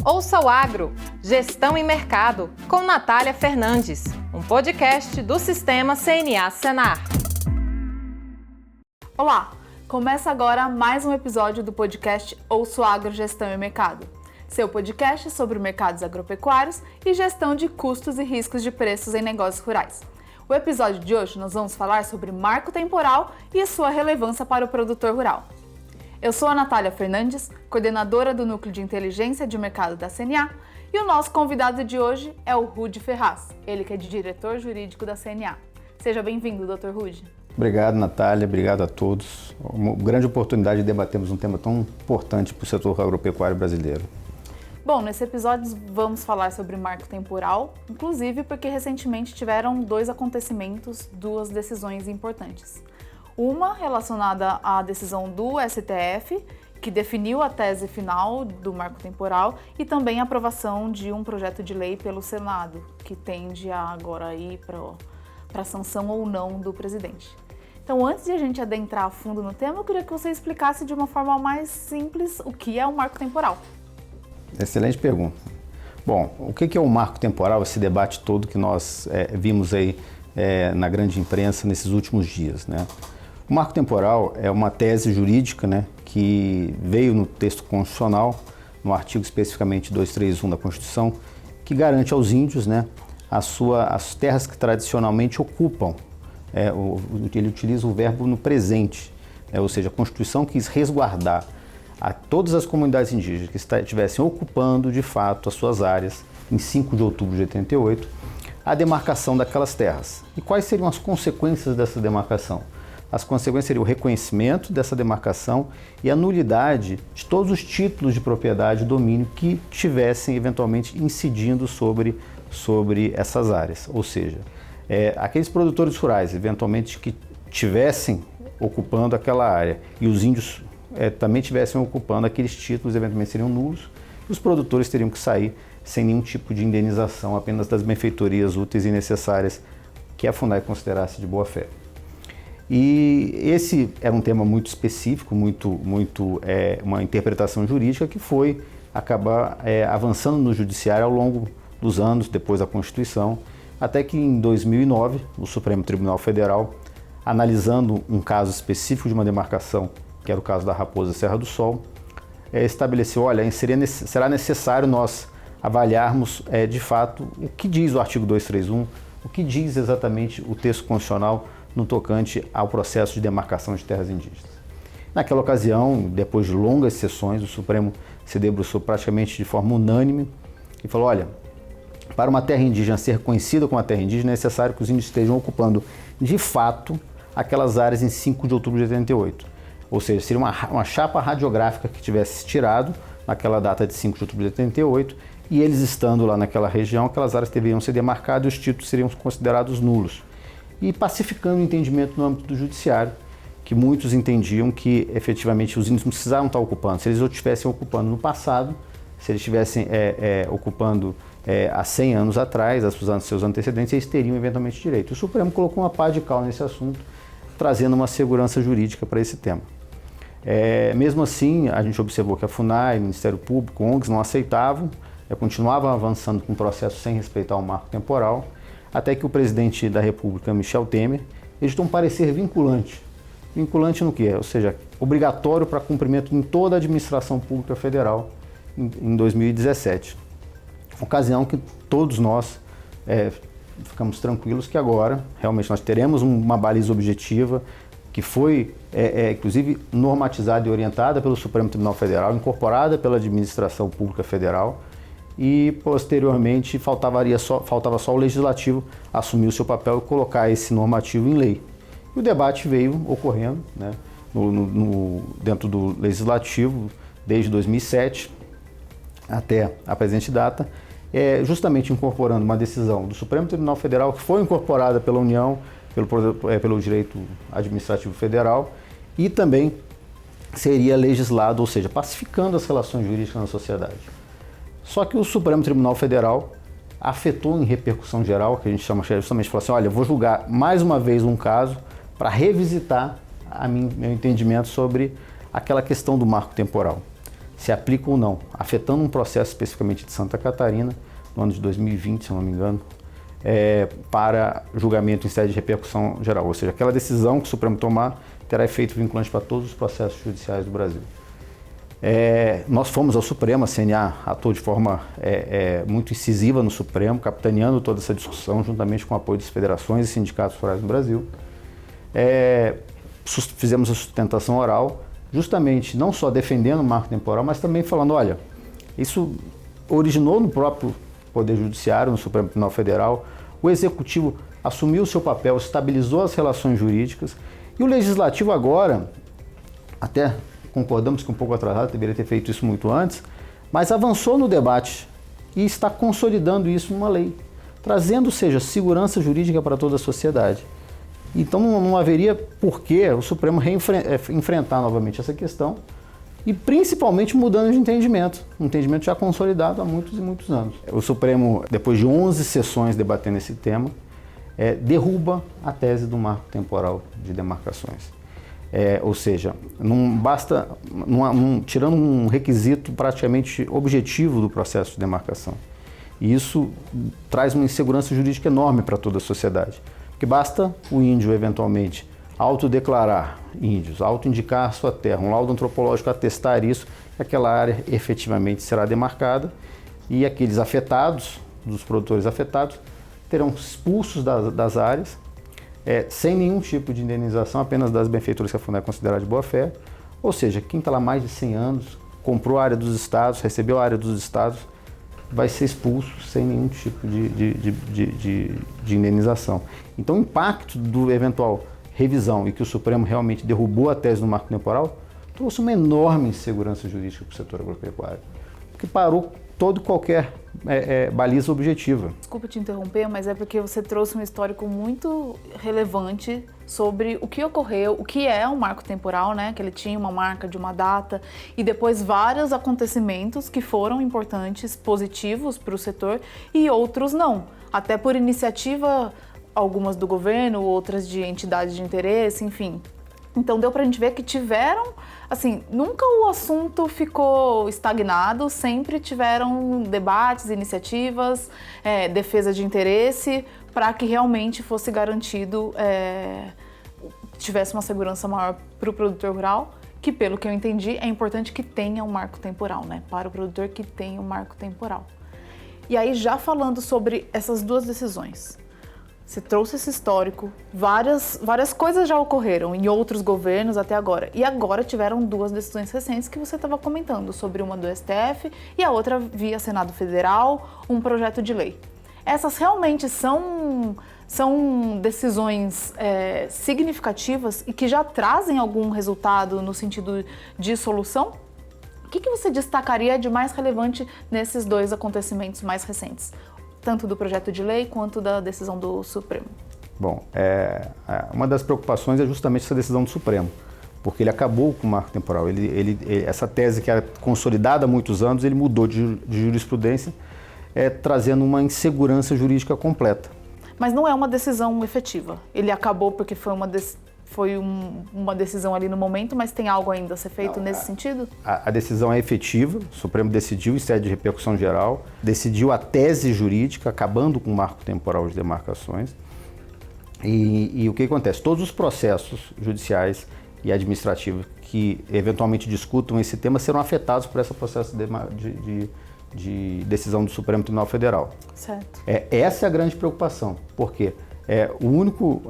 Ouça o Agro, Gestão e Mercado, com Natália Fernandes, um podcast do Sistema CNA Senar. Olá, começa agora mais um episódio do podcast Ouça o Agro, Gestão e Mercado, seu podcast sobre mercados agropecuários e gestão de custos e riscos de preços em negócios rurais. O episódio de hoje nós vamos falar sobre marco temporal e sua relevância para o produtor rural. Eu sou a Natália Fernandes, coordenadora do Núcleo de Inteligência de Mercado da CNA, e o nosso convidado de hoje é o Rudy Ferraz, ele que é diretor jurídico da CNA. Seja bem-vindo, Dr. Rudy. Obrigado, Natália, obrigado a todos. Uma grande oportunidade de debatermos um tema tão importante para o setor agropecuário brasileiro. Bom, nesse episódio vamos falar sobre marco temporal, inclusive porque recentemente tiveram dois acontecimentos, duas decisões importantes. Uma relacionada à decisão do STF, que definiu a tese final do marco temporal, e também a aprovação de um projeto de lei pelo Senado, que tende a agora ir para a sanção ou não do presidente. Então, antes de a gente adentrar a fundo no tema, eu queria que você explicasse de uma forma mais simples o que é o marco temporal. Excelente pergunta. Bom, o que é o marco temporal, esse debate todo que nós vimos aí na grande imprensa nesses últimos dias, né? O marco temporal é uma tese jurídica, né, que veio no texto constitucional, no artigo especificamente 231 da Constituição, que garante aos índios, né, as terras que tradicionalmente ocupam. Ele utiliza o verbo no presente, ou seja, a Constituição quis resguardar a todas as comunidades indígenas que estivessem ocupando de fato as suas áreas em 5 de outubro de 88, a demarcação daquelas terras. E quais seriam as consequências dessa demarcação? As consequências seriam o reconhecimento dessa demarcação e a nulidade de todos os títulos de propriedade e domínio que tivessem eventualmente incidindo sobre essas áreas. Ou seja, aqueles produtores rurais eventualmente que tivessem ocupando aquela área e os índios também estivessem ocupando aqueles títulos, eventualmente seriam nulos, e os produtores teriam que sair sem nenhum tipo de indenização, apenas das benfeitorias úteis e necessárias que a FUNAI considerasse de boa fé. E esse era um tema muito específico, uma interpretação jurídica que foi acabar avançando no judiciário ao longo dos anos, depois da Constituição, até que em 2009, o Supremo Tribunal Federal, analisando um caso específico de uma demarcação, que era o caso da Raposa Serra do Sol, estabeleceu, olha, será necessário nós avaliarmos de fato o que diz o artigo 231, o que diz exatamente o texto constitucional no tocante ao processo de demarcação de terras indígenas. Naquela ocasião, depois de longas sessões, o Supremo se debruçou praticamente de forma unânime e falou, olha, para uma terra indígena ser reconhecida como uma terra indígena, é necessário que os índios estejam ocupando de fato aquelas áreas em 5 de outubro de 88. Ou seja, seria uma chapa radiográfica que tivesse tirado naquela data de 5 de outubro de 88 e eles estando lá naquela região, aquelas áreas deveriam ser demarcadas e os títulos seriam considerados nulos. E pacificando o entendimento no âmbito do judiciário, que muitos entendiam que efetivamente os índios não precisavam estar ocupando. Se eles estivessem ocupando no passado, se eles estivessem ocupando há 100 anos atrás, seus antecedentes, eles teriam eventualmente direito. O Supremo colocou uma pá de cal nesse assunto, trazendo uma segurança jurídica para esse tema. Mesmo assim, a gente observou que a FUNAI, o Ministério Público, ONGs não aceitavam, continuavam avançando com o processo sem respeitar o marco temporal, até que o presidente da República, Michel Temer, editou um parecer vinculante. Vinculante no quê? Ou seja, obrigatório para cumprimento em toda a administração pública federal em 2017. Ocasião que todos nós ficamos tranquilos que agora realmente nós teremos uma baliza objetiva que foi, inclusive, normatizada e orientada pelo Supremo Tribunal Federal, incorporada pela administração pública federal, e posteriormente faltava só o legislativo assumir o seu papel e colocar esse normativo em lei. E o debate veio ocorrendo, né, dentro do legislativo desde 2007 até a presente data, justamente incorporando uma decisão do Supremo Tribunal Federal que foi incorporada pela União, pelo direito administrativo federal, e também seria legislado, ou seja, pacificando as relações jurídicas na sociedade. Só que o Supremo Tribunal Federal afetou em repercussão geral, que a gente chama justamente, falou assim, olha, eu vou julgar mais uma vez um caso para revisitar meu entendimento sobre aquela questão do marco temporal. se aplica ou não, afetando um processo especificamente de Santa Catarina, no ano de 2020, se eu não me engano, para julgamento em sede de repercussão geral. Ou seja, aquela decisão que o Supremo tomar terá efeito vinculante para todos os processos judiciais do Brasil. Nós fomos ao Supremo, a CNA atuou de forma muito incisiva no Supremo, capitaneando toda essa discussão, juntamente com o apoio das federações e sindicatos rurais no Brasil. Fizemos a sustentação oral, justamente não só defendendo o marco temporal, mas também falando, olha, isso originou no próprio Poder Judiciário, no Supremo Tribunal Federal, o Executivo assumiu o seu papel, estabilizou as relações jurídicas, e o Legislativo agora, até concordamos que um pouco atrasado, deveria ter feito isso muito antes, mas avançou no debate e está consolidando isso numa lei, trazendo, seja, segurança jurídica para toda a sociedade. Então não haveria por que o Supremo enfrentar novamente essa questão e principalmente mudando de entendimento, um entendimento já consolidado há muitos e muitos anos. O Supremo, depois de 11 sessões debatendo esse tema, derruba a tese do marco temporal de demarcações. Ou seja, não basta, tirando um requisito praticamente objetivo do processo de demarcação. E isso traz uma insegurança jurídica enorme para toda a sociedade. Porque basta o índio, eventualmente, autodeclarar índios, autoindicar sua terra, um laudo antropológico atestar isso, que aquela área efetivamente será demarcada e aqueles afetados, dos produtores afetados, terão expulsos das áreas, sem nenhum tipo de indenização, apenas das benfeitoras que a FUNAI considera de boa-fé. Ou seja, quem está lá mais de 100 anos, comprou a área dos estados, recebeu a área dos estados, vai ser expulso sem nenhum tipo de indenização. Então, o impacto do eventual revisão e que o Supremo realmente derrubou a tese do marco temporal trouxe uma enorme insegurança jurídica para o setor agropecuário, porque parou toda e qualquer baliza objetiva. Desculpa te interromper, mas é porque você trouxe um histórico muito relevante sobre o que ocorreu, o que é um marco temporal, né? Que ele tinha uma marca de uma data e depois vários acontecimentos que foram importantes, positivos para o setor e outros não. Até por iniciativa, algumas do governo, outras de entidades de interesse, enfim. Então deu pra gente ver que tiveram, assim, nunca o assunto ficou estagnado, sempre tiveram debates, iniciativas, defesa de interesse, para que realmente fosse garantido, tivesse uma segurança maior para o produtor rural, que pelo que eu entendi é importante que tenha um marco temporal, né? Para o produtor que tenha um marco temporal. E aí já falando sobre essas duas decisões, você trouxe esse histórico, várias coisas já ocorreram em outros governos até agora. E agora tiveram duas decisões recentes que você estava comentando, sobre uma do STF e a outra via Senado Federal, um projeto de lei. Essas realmente são decisões significativas e que já trazem algum resultado no sentido de solução? O que você destacaria de mais relevante nesses dois acontecimentos mais recentes? Tanto do projeto de lei quanto da decisão do Supremo? Bom, uma das preocupações é justamente essa decisão do Supremo, porque ele acabou com o marco temporal. Essa tese que era consolidada há muitos anos, ele mudou de jurisprudência, trazendo uma insegurança jurídica completa. Mas não é uma decisão efetiva. Ele acabou porque foi uma decisão ali no momento, mas tem algo ainda a ser feito nesse sentido? A decisão é efetiva, o Supremo decidiu em sede de repercussão geral, decidiu a tese jurídica, acabando com o marco temporal de demarcações. E o que acontece? Todos os processos judiciais e administrativos que eventualmente discutam esse tema serão afetados por esse processo de decisão do Supremo Tribunal Federal. Certo. Essa é a grande preocupação, porque o único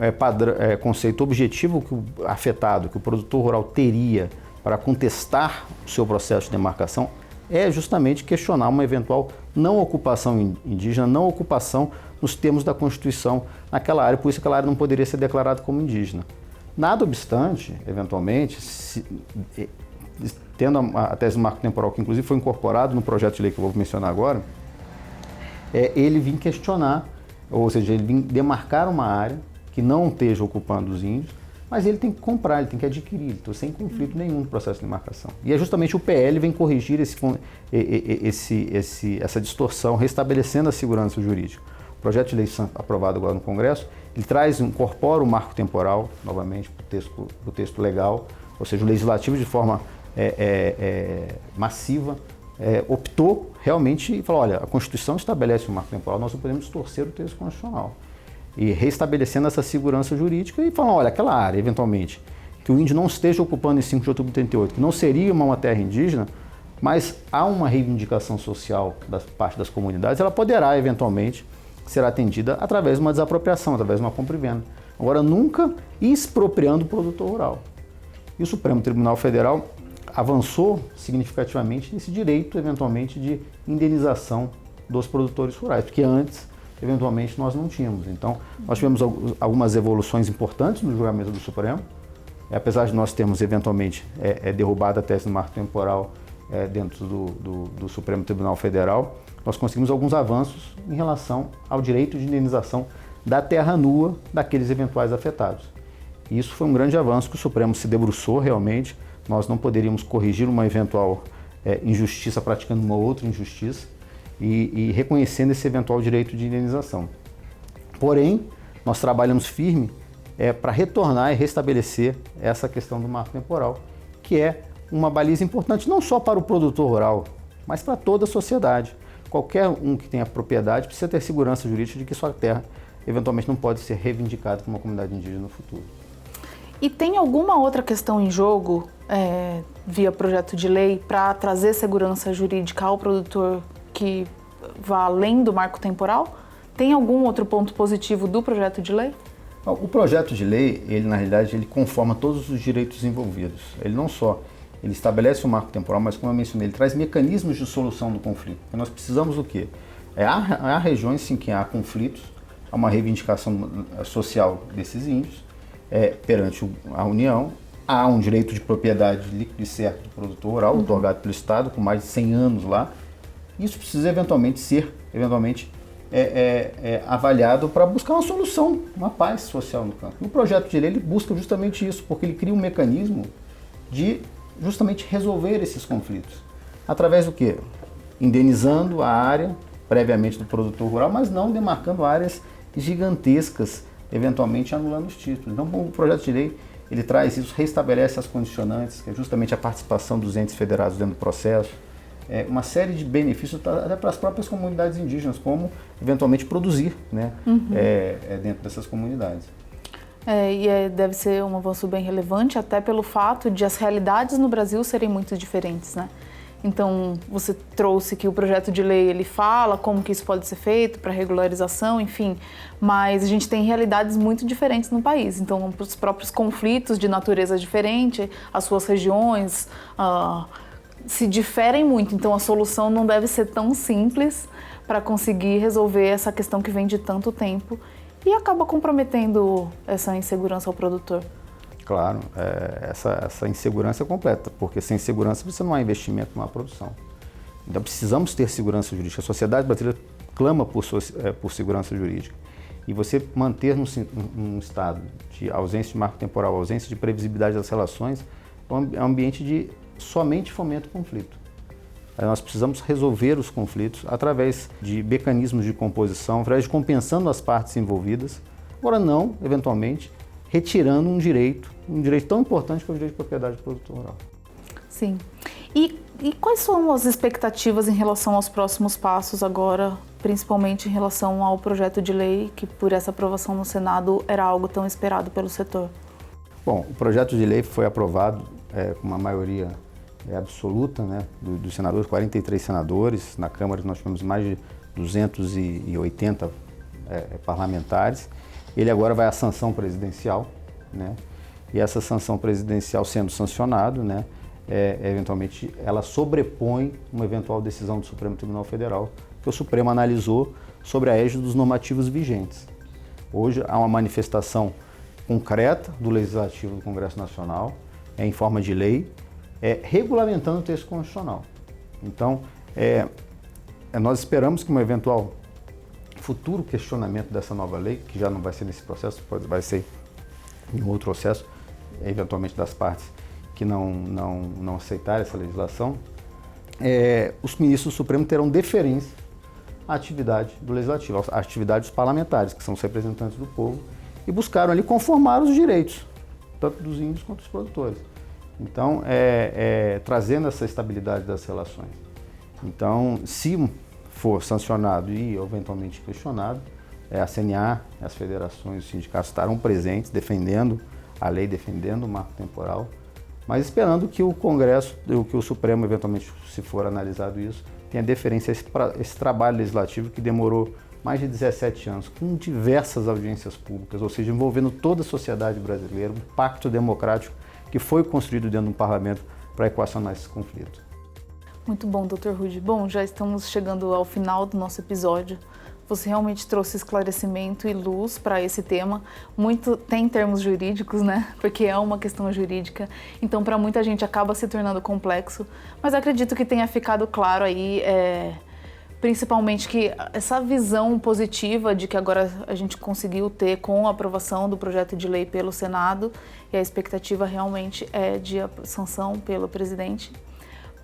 conceito objetivo que o afetado, que o produtor rural teria para contestar o seu processo de demarcação é justamente questionar uma eventual não ocupação indígena, não ocupação nos termos da Constituição naquela área, por isso aquela área não poderia ser declarada como indígena. Nada obstante, eventualmente, tendo a tese do marco temporal, que inclusive foi incorporado no projeto de lei que eu vou mencionar agora, ele vinha questionar, ou seja, ele vinha demarcar uma área que não esteja ocupando os índios, mas ele tem que comprar, ele tem que adquirir, então, sem conflito nenhum no processo de demarcação. E é justamente o PL vem corrigir essa distorção, restabelecendo a segurança jurídica. O projeto de lei aprovado agora no Congresso, ele incorpora o marco temporal, novamente, para o texto legal, ou seja, o legislativo de forma massiva, optou realmente e falou, olha, a Constituição estabelece um marco temporal, nós não podemos torcer o texto constitucional. E reestabelecendo essa segurança jurídica e falando, olha, aquela área, eventualmente, que o índio não esteja ocupando em 5 de outubro de 88, que não seria uma terra indígena, mas há uma reivindicação social da parte das comunidades, ela poderá, eventualmente, ser atendida através de uma desapropriação, através de uma compra e venda. Agora, nunca expropriando o produtor rural. E o Supremo Tribunal Federal avançou significativamente nesse direito, eventualmente, de indenização dos produtores rurais, porque antes, eventualmente, nós não tínhamos. Então, nós tivemos algumas evoluções importantes no julgamento do Supremo, apesar de nós termos, eventualmente, derrubado a tese do marco temporal dentro do Supremo Tribunal Federal, nós conseguimos alguns avanços em relação ao direito de indenização da terra nua daqueles eventuais afetados. E isso foi um grande avanço que o Supremo se debruçou realmente. Nós não poderíamos corrigir uma eventual injustiça praticando uma outra injustiça e reconhecendo esse eventual direito de indenização. Porém, nós trabalhamos firme para retornar e restabelecer essa questão do marco temporal, que é uma baliza importante não só para o produtor rural, mas para toda a sociedade. Qualquer um que tenha propriedade precisa ter segurança jurídica de que sua terra eventualmente não pode ser reivindicada por uma comunidade indígena no futuro. E tem alguma outra questão em jogo, via projeto de lei, para trazer segurança jurídica ao produtor que vá além do marco temporal? Tem algum outro ponto positivo do projeto de lei? O projeto de lei, ele na realidade, ele conforma todos os direitos envolvidos. Ele não só ele estabelece o marco temporal, mas como eu mencionei, ele traz mecanismos de solução do conflito. Porque nós precisamos do quê? Há regiões em que há conflitos, há uma reivindicação social desses índios perante a União, há um direito de propriedade líquido e certo do produtor rural, otorgado pelo Estado, com mais de 100 anos lá. Isso precisa eventualmente ser avaliado para buscar uma solução, uma paz social no campo. E o projeto de lei ele busca justamente isso, porque ele cria um mecanismo de justamente resolver esses conflitos. Através do quê? Indenizando a área previamente do produtor rural, mas não demarcando áreas gigantescas, eventualmente anulando os títulos. Então, o projeto de lei ele traz isso, restabelece as condicionantes, que é justamente a participação dos entes federados dentro do processo, uma série de benefícios até para as próprias comunidades indígenas, como eventualmente produzir, né, dentro dessas comunidades. Deve ser um avanço bem relevante, até pelo fato de as realidades no Brasil serem muito diferentes, né? Então, você trouxe que o projeto de lei ele fala como que isso pode ser feito para regularização, enfim, mas a gente tem realidades muito diferentes no país. Então, os próprios conflitos de natureza diferente, as suas regiões se diferem muito. Então, a solução não deve ser tão simples para conseguir resolver essa questão que vem de tanto tempo e acaba comprometendo essa insegurança ao produtor. Claro, essa insegurança é completa, porque sem segurança você não há investimento, não há produção. Então precisamos ter segurança jurídica. A sociedade brasileira clama por segurança jurídica. E você manter num estado de ausência de marco temporal, ausência de previsibilidade das relações, é um ambiente de somente fomento ao conflito. Nós precisamos resolver os conflitos através de mecanismos de composição, através de compensando as partes envolvidas, agora não, eventualmente, retirando um direito tão importante que é o direito de propriedade do produtor rural. Sim. E quais são as expectativas em relação aos próximos passos agora, principalmente em relação ao projeto de lei que, por essa aprovação no Senado, era algo tão esperado pelo setor? Bom, o projeto de lei foi aprovado com uma maioria absoluta, né, dos senadores, 43 senadores. Na Câmara nós tivemos mais de 280 parlamentares. Ele agora vai à sanção presidencial, né? E essa sanção presidencial sendo sancionado, né, eventualmente ela sobrepõe uma eventual decisão do Supremo Tribunal Federal, que o Supremo analisou sobre a égide dos normativos vigentes. Hoje há uma manifestação concreta do Legislativo do Congresso Nacional, em forma de lei, regulamentando o texto constitucional. Então, nós esperamos que uma eventual futuro questionamento dessa nova lei, que já não vai ser nesse processo, vai ser em outro processo, eventualmente das partes que não aceitarem essa legislação, os ministros do Supremo terão deferência à atividade do Legislativo, à atividade dos parlamentares, que são os representantes do povo, e buscaram ali conformar os direitos, tanto dos índios quanto dos produtores. Então, trazendo essa estabilidade das relações. Então, se for sancionado e eventualmente questionado, a CNA, as federações, os sindicatos estarão presentes defendendo a lei, defendendo o marco temporal, mas esperando que o Congresso, que o Supremo, eventualmente, se for analisado isso, tenha deferência a esse trabalho legislativo que demorou mais de 17 anos, com diversas audiências públicas, ou seja, envolvendo toda a sociedade brasileira, um pacto democrático que foi construído dentro do parlamento para equacionar esse conflito. Muito bom, Dr. Rudi. Bom, já estamos chegando ao final do nosso episódio. Você realmente trouxe esclarecimento e luz para esse tema. Muito tem termos jurídicos, né? Porque é uma questão jurídica. Então, para muita gente acaba se tornando complexo. Mas acredito que tenha ficado claro aí, principalmente que essa visão positiva de que agora a gente conseguiu ter com a aprovação do projeto de lei pelo Senado, e a expectativa realmente é de sanção pelo presidente,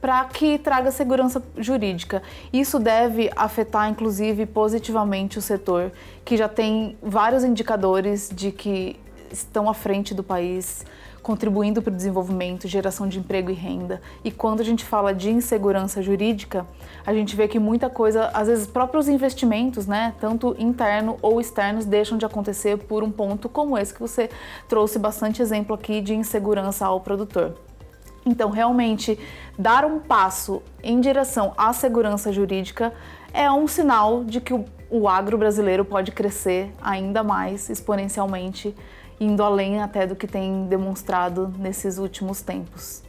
para que traga segurança jurídica. Isso deve afetar, inclusive, positivamente o setor, que já tem vários indicadores de que estão à frente do país, contribuindo para o desenvolvimento, geração de emprego e renda. E quando a gente fala de insegurança jurídica, a gente vê que muita coisa, às vezes próprios investimentos, né, tanto interno ou externos, deixam de acontecer por um ponto como esse que você trouxe bastante exemplo aqui de insegurança ao produtor. Então, realmente, dar um passo em direção à segurança jurídica é um sinal de que o agro brasileiro pode crescer ainda mais exponencialmente, indo além até do que tem demonstrado nesses últimos tempos.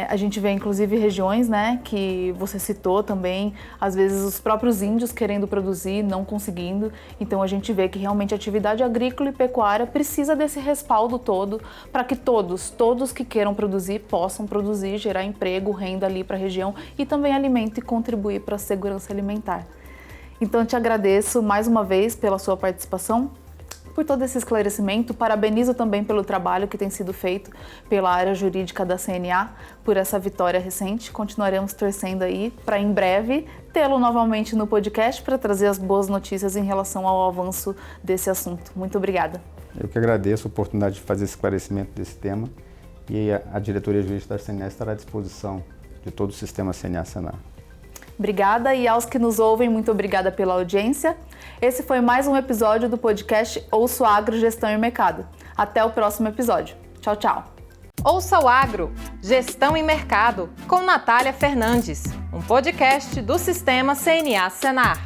A gente vê, inclusive, regiões, né, que você citou também, às vezes os próprios índios querendo produzir, não conseguindo. Então, a gente vê que realmente a atividade agrícola e pecuária precisa desse respaldo todo para que todos que queiram produzir, possam produzir, gerar emprego, renda ali para a região e também alimento e contribuir para a segurança alimentar. Então, eu te agradeço mais uma vez pela sua participação, por todo esse esclarecimento. Parabenizo também pelo trabalho que tem sido feito pela área jurídica da CNA, por essa vitória recente. Continuaremos torcendo aí para em breve tê-lo novamente no podcast para trazer as boas notícias em relação ao avanço desse assunto. Muito obrigada. Eu que agradeço a oportunidade de fazer esse esclarecimento desse tema, e a diretoria jurídica da CNA estará à disposição de todo o sistema CNA-Senar. Obrigada, e aos que nos ouvem, muito obrigada pela audiência. Esse foi mais um episódio do podcast Ouça o Agro, Gestão e Mercado. Até o próximo episódio. Tchau, tchau. Ouça o Agro, Gestão e Mercado, com Natália Fernandes, um podcast do Sistema CNA Senar.